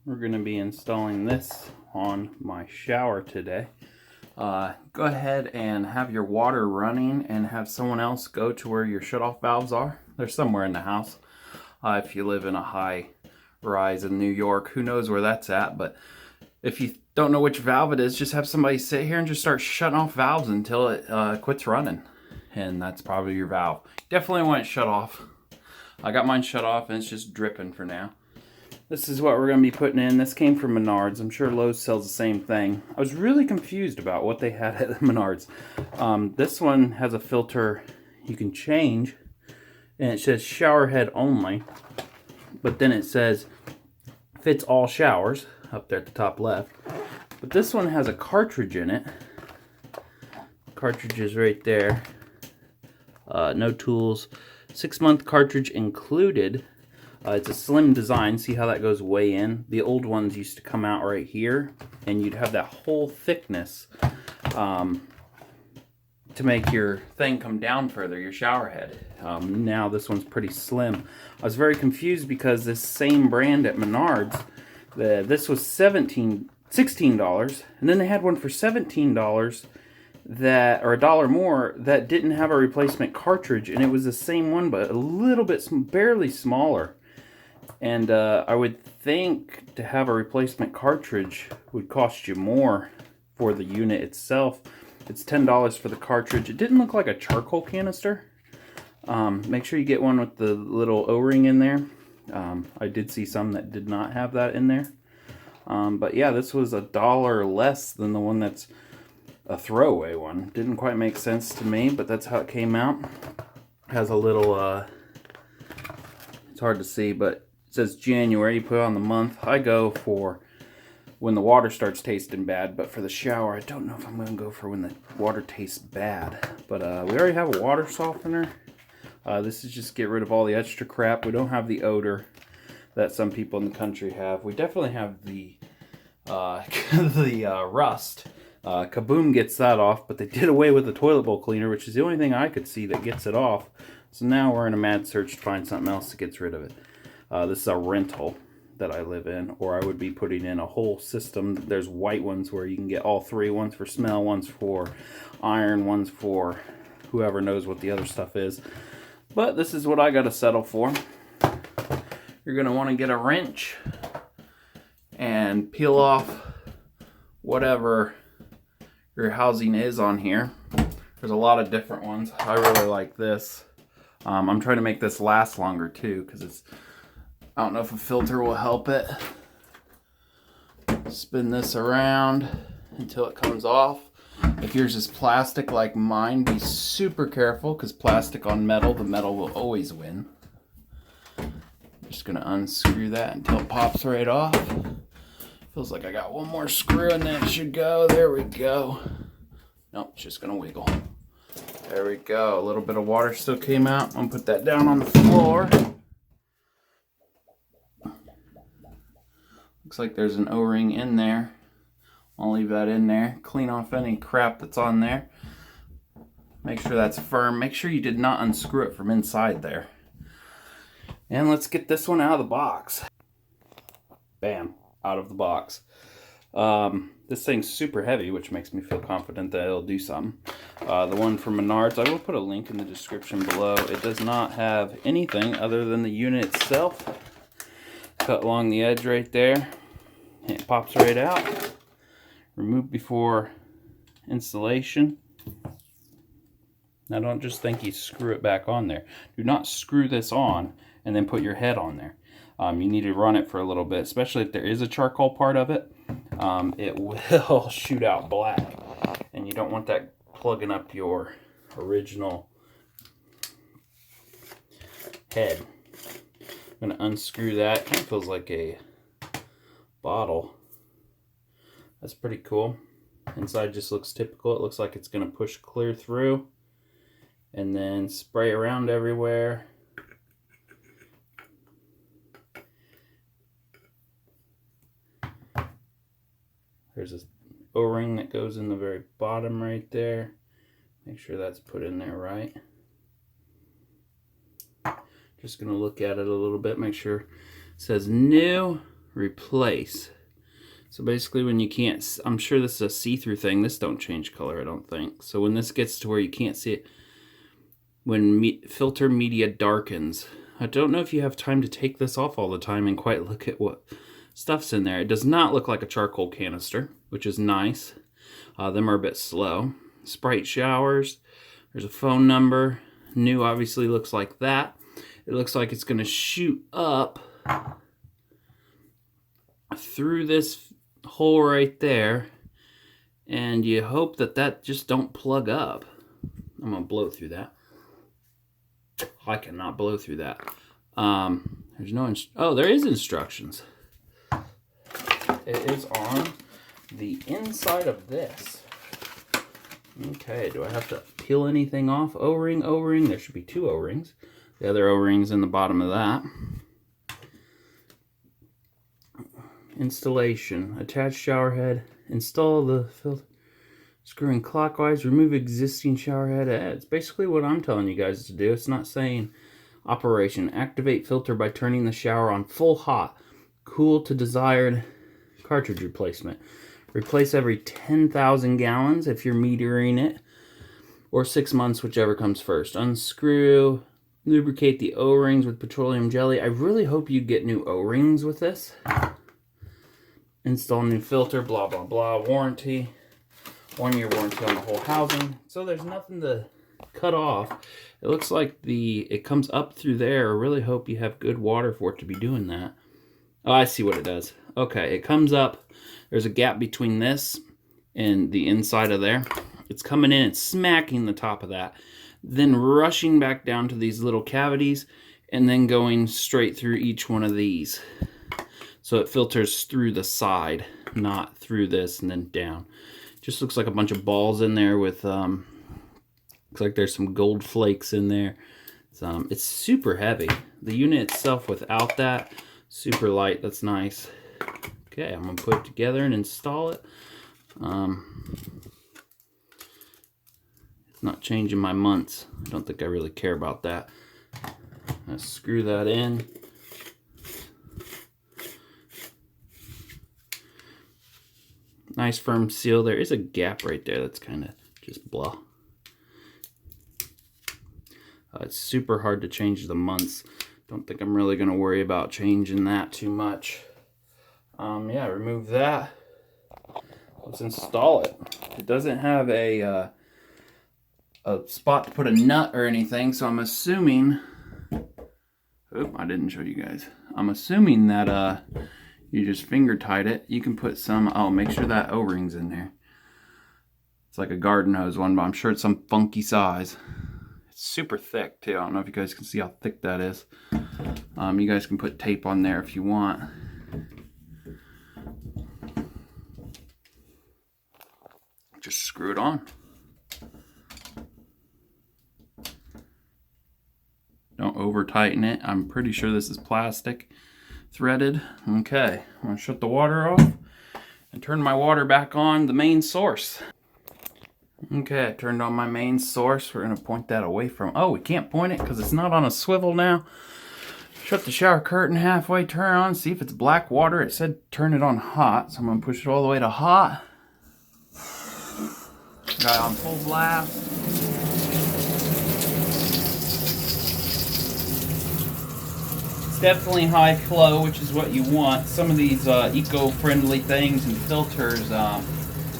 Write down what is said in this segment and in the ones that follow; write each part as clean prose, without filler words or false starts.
We're going to be installing this on my shower today. Go ahead and have your water running and have someone else go to where your shutoff valves are. They're somewhere in the house. If you live in a high rise in New York, who knows where that's at, but if you don't know which valve it is, just have somebody sit here and just start shutting off valves until it quits running. And that's probably your valve. Definitely want it shut off. I got mine shut off and it's just dripping for now. This is what we're going to be putting in. This came from Menards. I'm sure Lowe's sells the same thing. I was really confused about what they had at Menards. This one has a filter you can change, and it says shower head only. But then it says fits all showers up there at the top left. But this one has a cartridge in it. Cartridge is right there. No tools. 6-month cartridge included. It's a slim design. See how that goes way in? The old ones used to come out right here, and you'd have that whole thickness to make your thing come down further, your shower head. Now this one's pretty slim. I was very confused because this same brand at Menards, this was $16, and then they had one for $17 that, or $1 more, that didn't have a replacement cartridge, and it was the same one but a little bit barely smaller. And I would think to have a replacement cartridge would cost you more for the unit itself. It's $10 for the cartridge. It didn't look like a charcoal canister. Make sure you get one with the little O-ring in there. I did see some that did not have that in there. But yeah, this was $1 less than the one that's a throwaway one. Didn't quite make sense to me, but that's how it came out. Has a little, it's hard to see, but it says January. You put on the month. I go for when the water starts tasting bad, but for the shower, I don't know if I'm going to go for when the water tastes bad. But we already have a water softener. This is just get rid of all the extra crap. We don't have the odor that some people in the country have. We definitely have the rust. Kaboom gets that off, but they did away with the toilet bowl cleaner, which is the only thing I could see that gets it off. So now we're in a mad search to find something else that gets rid of it. This is a rental that I live in, or I would be putting in a whole system. There's white ones where you can get all three. One's for smell, one's for iron, one's for whoever knows what the other stuff is. But this is what I got to settle for. You're going to want to get a wrench and peel off whatever your housing is on here. There's a lot of different ones. I really like this. I'm trying to make this last longer too, because it's, I don't know if a filter will help it. Spin this around until it comes off. If yours is plastic like mine, be super careful, because plastic on metal, the metal will always win. Just gonna unscrew that until it pops right off. Feels like I got one more screw and then it should go. There we go. Nope, it's just gonna wiggle. There we go. A little bit of water still came out. I'm gonna put that down on the floor. Looks like there's an O-ring in there. I'll leave that in there. Clean off any crap that's on there. Make sure that's firm. Make sure you did not unscrew it from inside there. And let's get this one out of the box. Bam, out of the box. This thing's super heavy, which makes me feel confident that it'll do something. The one from Menards, I will put a link in the description below. It does not have anything other than the unit itself. Cut along the edge right there. And it pops right out. Remove before installation. Now don't just think you screw it back on there. Do not screw this on and then put your head on there. You need to run it for a little bit, especially if there is a charcoal part of it. It will shoot out black, and you don't want that plugging up your original head. I'm going to unscrew that. Kind of feels like a bottle. That's pretty cool. Inside just looks typical. It looks like it's going to push clear through and then spray around everywhere. There's this O-ring that goes in the very bottom right there. Make sure that's put in there right. Just going to look at it a little bit, make sure it says new replace. So basically when you can't, I'm sure this is a see-through thing. This don't change color, I don't think. So when this gets to where you can't see it, when filter media darkens, I don't know if you have time to take this off all the time and quite look at what stuff's in there. It does not look like a charcoal canister, which is nice. Them are a bit slow. Sprite showers. There's a phone number. New obviously looks like that. It looks like it's going to shoot up through this hole right there, and you hope that that just don't plug up. I'm going to blow through that. I cannot blow through that. There's no there is instructions. It is on the inside of this. Okay, do I have to peel anything off? O-ring, O-ring. There should be 2 O-rings. The other O-ring's in the bottom of that. Installation. Attach shower head. Install the filter. Screwing clockwise. Remove existing shower head. It's basically what I'm telling you guys to do. It's not saying operation. Activate filter by turning the shower on full hot. Cool to desired cartridge replacement. Replace every 10,000 gallons if you're metering it, or 6 months, whichever comes first. Unscrew. Lubricate the O-rings with petroleum jelly. I really hope you get new O-rings with this. Install new filter, blah, blah, blah. Warranty. 1-year warranty on the whole housing. So there's nothing to cut off. It looks like it comes up through there. I really hope you have good water for it to be doing that. Oh, I see what it does. Okay, it comes up. There's a gap between this and the inside of there. It's coming in and smacking the top of that. Then rushing back down to these little cavities and then going straight through each one of these. So it filters through the side, not through this and then down. Just looks like a bunch of balls in there with, looks like there's some gold flakes in there. It's super heavy. The unit itself without that, super light. That's nice. Okay, I'm going to put it together and install it. It's not changing my months. I don't think I really care about that. Let's screw that in. Nice firm seal. There is a gap right there that's kind of just blah. It's super hard to change the months. Don't think I'm really going to worry about changing that too much. Yeah, remove that. Let's install it. It doesn't have a spot to put a nut or anything, so I'm assuming... Oop, I didn't show you guys. I'm assuming that you just finger tight it. You can put some... Oh, make sure that O-ring's in there. It's like a garden hose one, but I'm sure it's some funky size. It's super thick, too. I don't know if you guys can see how thick that is. You guys can put tape on there if you want. Just screw it on. Don't over tighten it. I'm pretty sure this is plastic threaded. Okay, I'm gonna shut the water off and turn my water back on the main source. Okay, I turned on my main source. We're gonna point that away from, oh, we can't point it because it's not on a swivel now. Shut the shower curtain halfway, turn on, see if it's black water. It said turn it on hot, so I'm gonna push it all the way to hot. Got it on full blast. It's definitely high flow, which is what you want. Some of these eco-friendly things and filters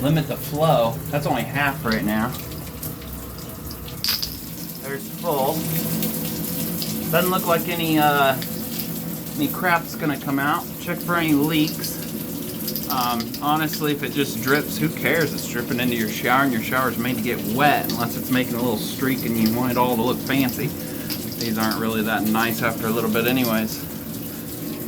limit the flow. That's only half right now. There's full. Doesn't look like any crap's gonna come out. Check for any leaks. Honestly, if it just drips, who cares? It's dripping into your shower, and your shower's made to get wet, unless it's making a little streak and you want it all to look fancy. These aren't really that nice after a little bit anyways.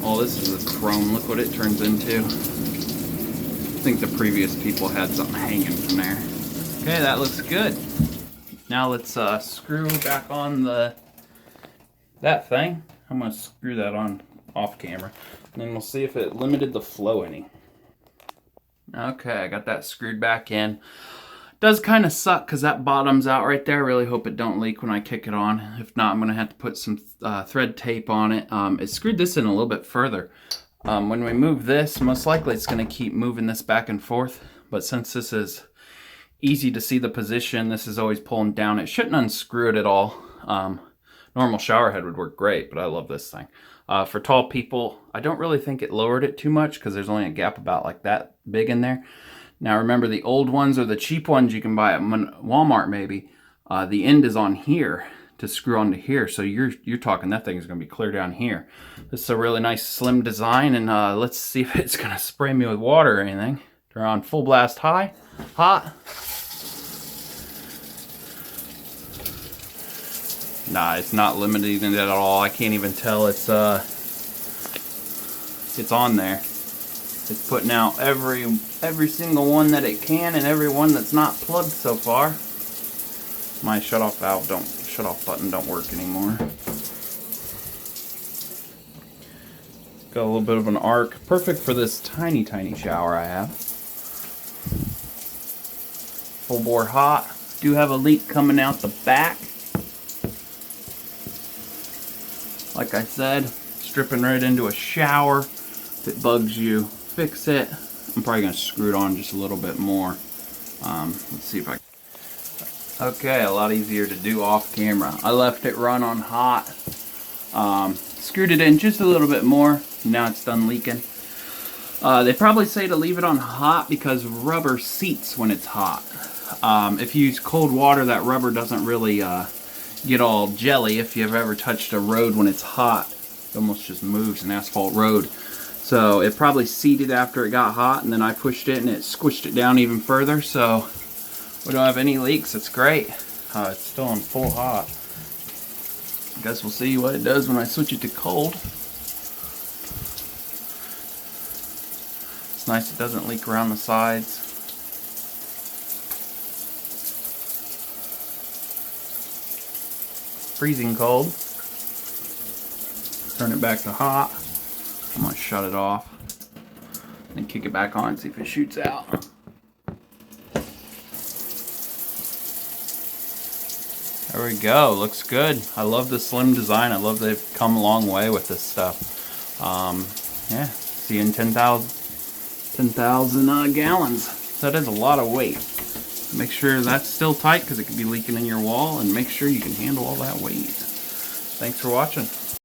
Oh, this is a chrome. Look what it turns into. I think the previous people had something hanging from there. Okay, that looks good. Now let's screw back on that thing. I'm going to screw that on off camera, and then we'll see if it limited the flow any. Okay, I got that screwed back in. Does kind of suck because that bottom's out right there. I really hope it don't leak when I kick it on. If not, I'm going to have to put some thread tape on it. It screwed this in a little bit further. When we move this, most likely it's going to keep moving this back and forth. But since this is easy to see the position, this is always pulling down. It shouldn't unscrew it at all. Normal shower head would work great, but I love this thing. For tall people, I don't really think it lowered it too much because there's only a gap about like that big in there. Now remember, the old ones or the cheap ones you can buy at Walmart maybe, the end is on here to screw onto here. So you're talking that thing is going to be clear down here. This is a really nice slim design, and let's see if it's going to spray me with water or anything. Turn on full blast high, hot. Nah, it's not limiting it at all. I can't even tell it's on there. It's putting out every single one that it can, and every one that's not plugged so far. My shut-off button don't work anymore. Got a little bit of an arc, perfect for this tiny shower I have. Full bore hot. Do have a leak coming out the back. Like I said, stripping right into a shower. If it bugs you, fix it. I'm probably going to screw it on just a little bit more. Let's see if I can. Okay, a lot easier to do off camera. I left it run on hot. Screwed it in just a little bit more. Now it's done leaking. They probably say to leave it on hot because rubber seats when it's hot. If you use cold water, that rubber doesn't really get all jelly. If you've ever touched a road when it's hot, it almost just moves, an asphalt road. So it probably seated after it got hot, and then I pushed it and it squished it down even further. So we don't have any leaks. It's great. It's still on full hot. I guess we'll see what it does when I switch it to cold. It's nice it doesn't leak around the sides. Freezing cold. Turn it back to hot. I'm going to shut it off and kick it back on and see if it shoots out. There we go. Looks good. I love the slim design. I love they've come a long way with this stuff. Yeah, see in 10,000 gallons. So that is a lot of weight. Make sure that's still tight because it could be leaking in your wall, and make sure you can handle all that weight. Thanks for watching.